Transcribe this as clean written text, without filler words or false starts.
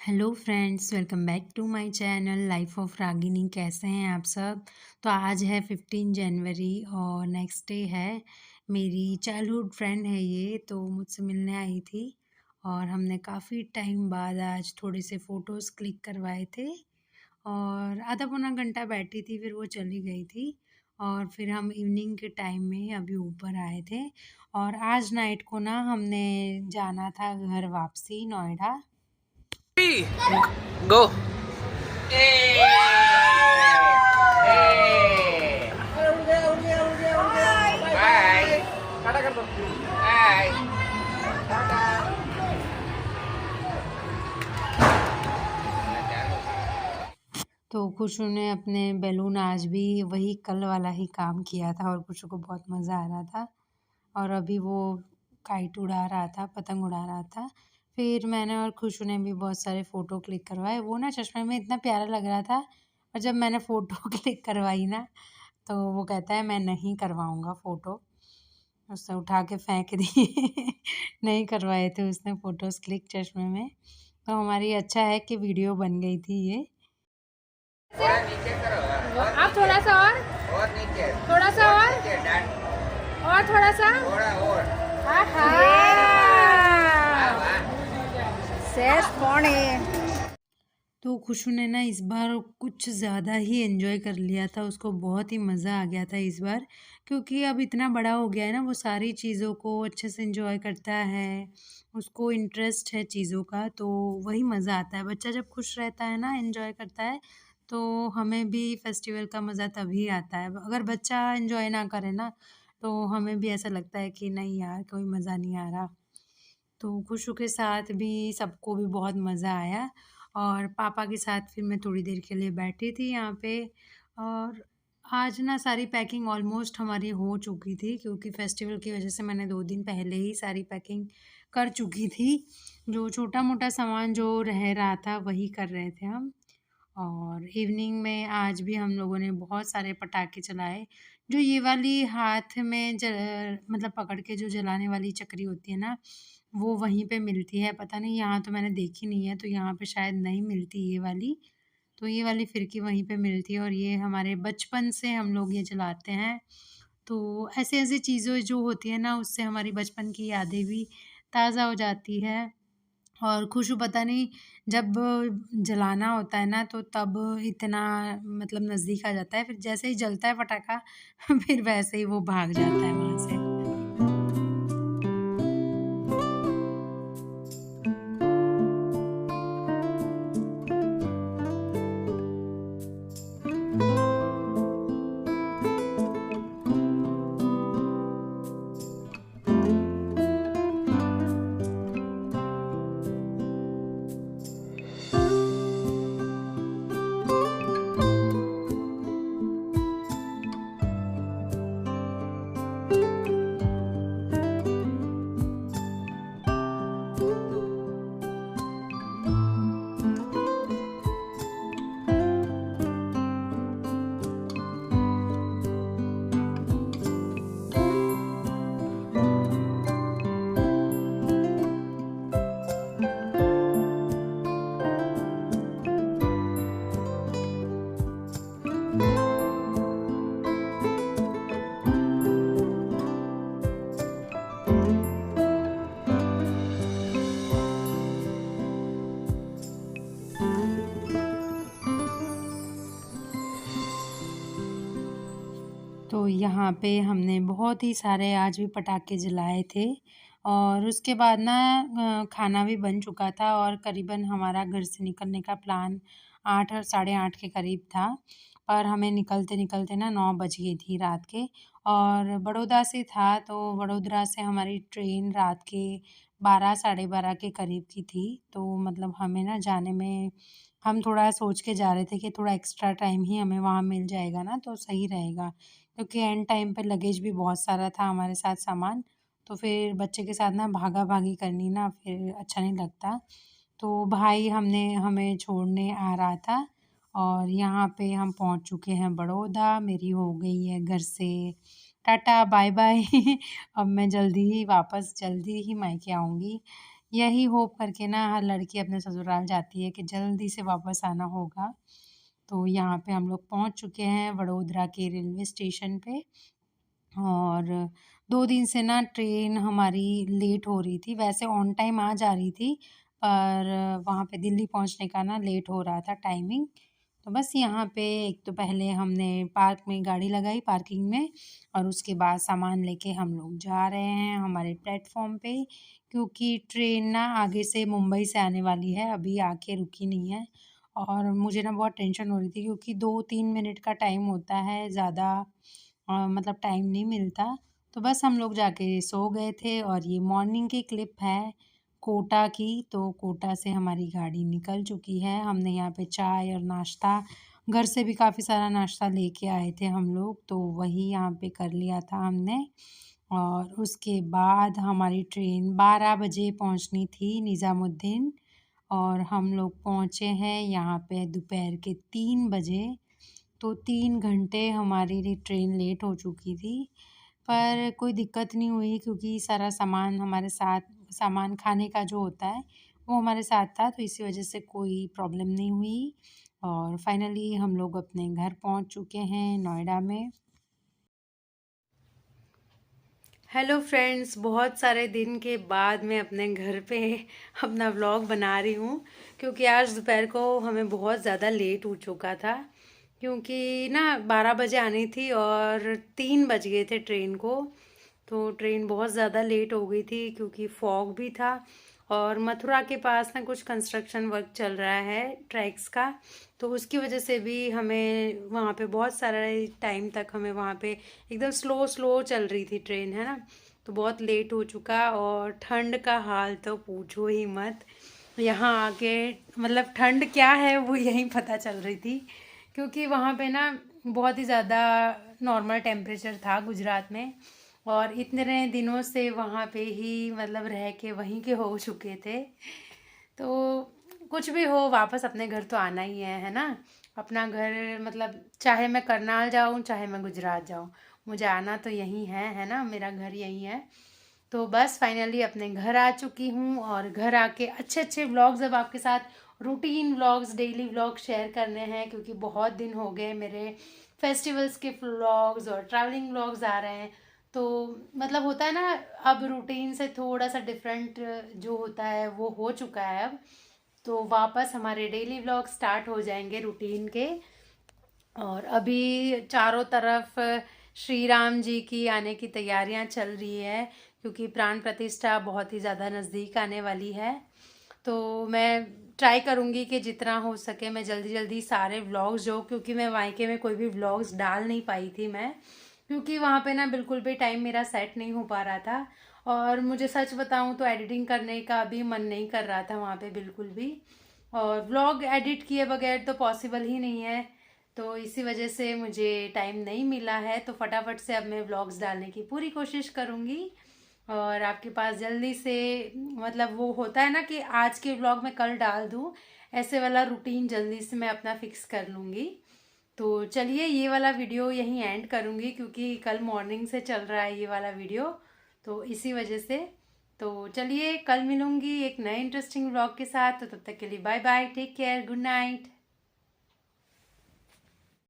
Hello friends, welcome back to my channel life of Ragini. कैसे हैं आप सब? तो आज है 15 जनवरी और नेक्स्ट डे है। मेरी चाइल्डहुड फ्रेंड है ये, तो मुझसे मिलने आई थी और हमने काफ़ी टाइम बाद आज थोड़े से फ़ोटोज़ क्लिक करवाए थे और आधा पौना घंटा बैठी थी, फिर वो चली गई थी और फिर हम इवनिंग के टाइम में अभी ऊपर आए थे और आज नाइट को ना हमने जाना था घर वापसी नोएडा। Go. Bye. Kata कर दो. Bye. तो खुशू ने अपने बैलून आज भी वही कल वाला ही काम किया था और खुशू को बहुत मज़ा आ रहा था और अभी वो काइट उड़ा रहा था, पतंग उड़ा रहा था। फिर मैंने और खुशू ने भी बहुत सारे फ़ोटो क्लिक करवाए। वो ना चश्मे में इतना प्यारा लग रहा था और जब मैंने फ़ोटो क्लिक करवाई ना, तो वो कहता है मैं नहीं करवाऊँगा फ़ोटो। उसने उठा के फेंक दिए। नहीं करवाए थे उसने फ़ोटोज़ क्लिक चश्मे में। तो हमारी अच्छा है कि वीडियो बन गई थी ये। थोड़ा नीचे करो. आप थोड़ा सा और नीचे. थोड़ा सा और नीचे डन. और थोड़ा सा थोड़ा और. आहा वाह. शेष पौने तो खुशू ने ना इस बार कुछ ज़्यादा ही एंजॉय कर लिया था, उसको बहुत ही मज़ा आ गया था इस बार, क्योंकि अब इतना बड़ा हो गया है ना, वो सारी चीज़ों को अच्छे से एंजॉय करता है, उसको इंटरेस्ट है चीज़ों का, तो वही मज़ा आता है। बच्चा जब खुश रहता है ना, एंजॉय करता है, तो हमें भी फेस्टिवल का मज़ा तभी आता है। अगर बच्चा एंजॉय ना करे ना, तो हमें भी ऐसा लगता है कि नहीं यार, कोई मज़ा नहीं आ रहा। तो खुशू के साथ भी सबको भी बहुत मज़ा आया और पापा के साथ फिर मैं थोड़ी देर के लिए बैठी थी यहाँ पे। और आज ना सारी पैकिंग ऑलमोस्ट हमारी हो चुकी थी, क्योंकि फेस्टिवल की वजह से मैंने 2 दिन पहले ही सारी पैकिंग कर चुकी थी। जो छोटा-मोटा सामान जो रह रहा था वही कर रहे थे हम। और इवनिंग में आज भी हम लोगों ने बहुत सारे पटाखे चलाए। जो ये वाली हाथ में मतलब पकड़ के जो जलाने वाली चकरी होती है ना, वो वहीं पे मिलती है। पता नहीं, यहाँ तो मैंने देखी नहीं है, तो यहाँ पे शायद नहीं मिलती ये वाली। तो ये वाली फिरकी वहीं पे मिलती है और ये हमारे बचपन से हम लोग ये जलाते हैं। तो ऐसी-ऐसी चीज़ें जो होती हैं ना, उससे हमारी बचपन की यादें भी ताज़ा हो जाती है। और खुशबू पता नहीं, जब जलाना होता है ना, तो तब इतना मतलब नज़दीक आ जाता है, फिर जैसे ही जलता है पटाखा फिर वैसे ही वो भाग जाता है वहाँ से। तो यहाँ पे हमने बहुत ही सारे आज भी पटाखे जलाए थे और उसके बाद ना खाना भी बन चुका था और करीबन हमारा घर से निकलने का प्लान 8 और साढ़े 8 के करीब था। और हमें निकलते-निकलते ना 9 बज गई थी रात के। और बड़ौदा से था, तो वडोदरा से हमारी ट्रेन रात के 12 साढ़े 12 के करीब की थी। तो मतलब हमें ना जाने में हम थोड़ा सोच के जा रहे थे कि थोड़ा एक्स्ट्रा टाइम ही हमें वहाँ मिल जाएगा ना, तो सही रहेगा। क्योंकि एंड टाइम पे लगेज भी बहुत सारा था हमारे साथ सामान, तो फिर बच्चे के साथ ना भागा-भागी करनी ना फिर अच्छा नहीं लगता। तो भाई हमें छोड़ने आ रहा था और यहाँ पे हम पहुँच चुके हैं बड़ौदा। मेरी हो गई है घर से टाटा बाय-बाय। अब मैं जल्दी ही मायके आऊँगी। यही होप करके ना हर लड़की अपने ससुराल जाती है कि जल्दी से वापस आना होगा। तो यहाँ पे हम लोग पहुँच चुके हैं वडोदरा के रेलवे स्टेशन पे। और 2 दिन से ना ट्रेन हमारी लेट हो रही थी, वैसे ऑन टाइम आ जा रही थी, पर वहाँ पे दिल्ली पहुँचने का ना लेट हो रहा था टाइमिंग। तो बस यहाँ पे एक तो पहले हमने पार्क में गाड़ी लगाई पार्किंग में, और उसके बाद सामान लेके हम लोग जा रहे हैं हमारे प्लेटफ़ॉर्म पे, क्योंकि ट्रेन ना आगे से मुंबई से आने वाली है, अभी आके रुकी नहीं है। और मुझे ना बहुत टेंशन हो रही थी क्योंकि 2-3 मिनट का टाइम होता है, ज़्यादा मतलब टाइम नहीं मिलता। तो बस हम लोग जाके सो गए थे, और ये मॉर्निंग की क्लिप है कोटा की। तो कोटा से हमारी गाड़ी निकल चुकी है। हमने यहाँ पे चाय और नाश्ता, घर से भी काफ़ी सारा नाश्ता लेके आए थे हम लोग, तो वही यहाँ पे कर लिया था हमने। और उसके बाद हमारी ट्रेन 12 बजे पहुँचनी थी निज़ामुद्दीन, और हम लोग पहुँचे हैं यहाँ पे दोपहर के 3 बजे। तो 3 घंटे हमारी ट्रेन लेट हो चुकी थी, पर कोई दिक्कत नहीं हुई क्योंकि सारा सामान हमारे साथ, सामान खाने का जो होता है वो हमारे साथ था, तो इसी वजह से कोई प्रॉब्लम नहीं हुई। और फाइनली हम लोग अपने घर पहुंच चुके हैं नोएडा में। हेलो फ्रेंड्स, बहुत सारे दिन के बाद मैं अपने घर पे अपना व्लॉग बना रही हूँ, क्योंकि आज दोपहर को हमें बहुत ज़्यादा लेट हो चुका था, क्योंकि ना 12 बजे आनी थी और 3 बज गए थे ट्रेन को। तो ट्रेन बहुत ज़्यादा लेट हो गई थी क्योंकि फॉग भी था, और मथुरा के पास ना कुछ कंस्ट्रक्शन वर्क चल रहा है ट्रैक्स का, तो उसकी वजह से भी हमें वहाँ पे बहुत सारा टाइम तक हमें वहाँ पे एकदम स्लो स्लो चल रही थी ट्रेन, है ना। तो बहुत लेट हो चुका, और ठंड का हाल तो पूछो ही मत। यहाँ आके मतलब ठंड क्या है वो यहीं पता चल रही थी, क्योंकि वहाँ पे ना बहुत ही ज़्यादा नॉर्मल टेम्परेचर था गुजरात में, और इतने दिनों से वहाँ पे ही मतलब रह के वहीं के हो चुके थे। तो कुछ भी हो, वापस अपने घर तो आना ही है ना। अपना घर मतलब चाहे मैं करनाल जाऊँ चाहे मैं गुजरात जाऊँ, मुझे आना तो यहीं है ना, मेरा घर यहीं है। तो बस फाइनली अपने घर आ चुकी हूँ, और घर आके अच्छे अच्छे व्लॉग्स अब आपके साथ, routine vlogs, daily vlog share करने हैं, क्योंकि बहुत दिन हो गए मेरे फेस्टिवल्स के व्लॉग्स और ट्रैवलिंग व्लॉग्स आ रहे हैं। तो मतलब होता है ना, अब रूटीन से थोड़ा सा डिफरेंट जो होता है वो हो चुका है अब। तो वापस हमारे डेली व्लॉग स्टार्ट हो जाएंगे रूटीन के। और अभी चारों तरफ श्री राम जी की आने की तैयारियां चल रही है, क्योंकि प्राण प्रतिष्ठा बहुत ही ज़्यादा नज़दीक आने वाली है। तो मैं ट्राई करूँगी कि जितना हो सके मैं जल्दी जल्दी सारे व्लॉग्स जो, क्योंकि मैं मायके में कोई भी व्लॉग्स डाल नहीं पाई थी मैं, क्योंकि वहाँ पे ना बिल्कुल भी टाइम मेरा सेट नहीं हो पा रहा था। और मुझे सच बताऊँ तो एडिटिंग करने का भी मन नहीं कर रहा था वहाँ पे बिल्कुल भी, और व्लॉग एडिट किए बगैर तो पॉसिबल ही नहीं है। तो इसी वजह से मुझे टाइम नहीं मिला है, तो फटाफट से अब मैं व्लॉग्स डालने की पूरी कोशिश करूँगी, और आपके पास जल्दी से, मतलब वो होता है ना कि आज के व्लॉग में कल डाल दूँ, ऐसे वाला रूटीन जल्दी से मैं अपना फिक्स कर लूँगी। तो चलिए ये वाला वीडियो यहीं एंड करूँगी, क्योंकि कल मॉर्निंग से चल रहा है ये वाला वीडियो, तो इसी वजह से। तो चलिए कल मिलूँगी एक नए इंटरेस्टिंग व्लॉग के साथ, तो तब तक के लिए bye bye, take care, good night.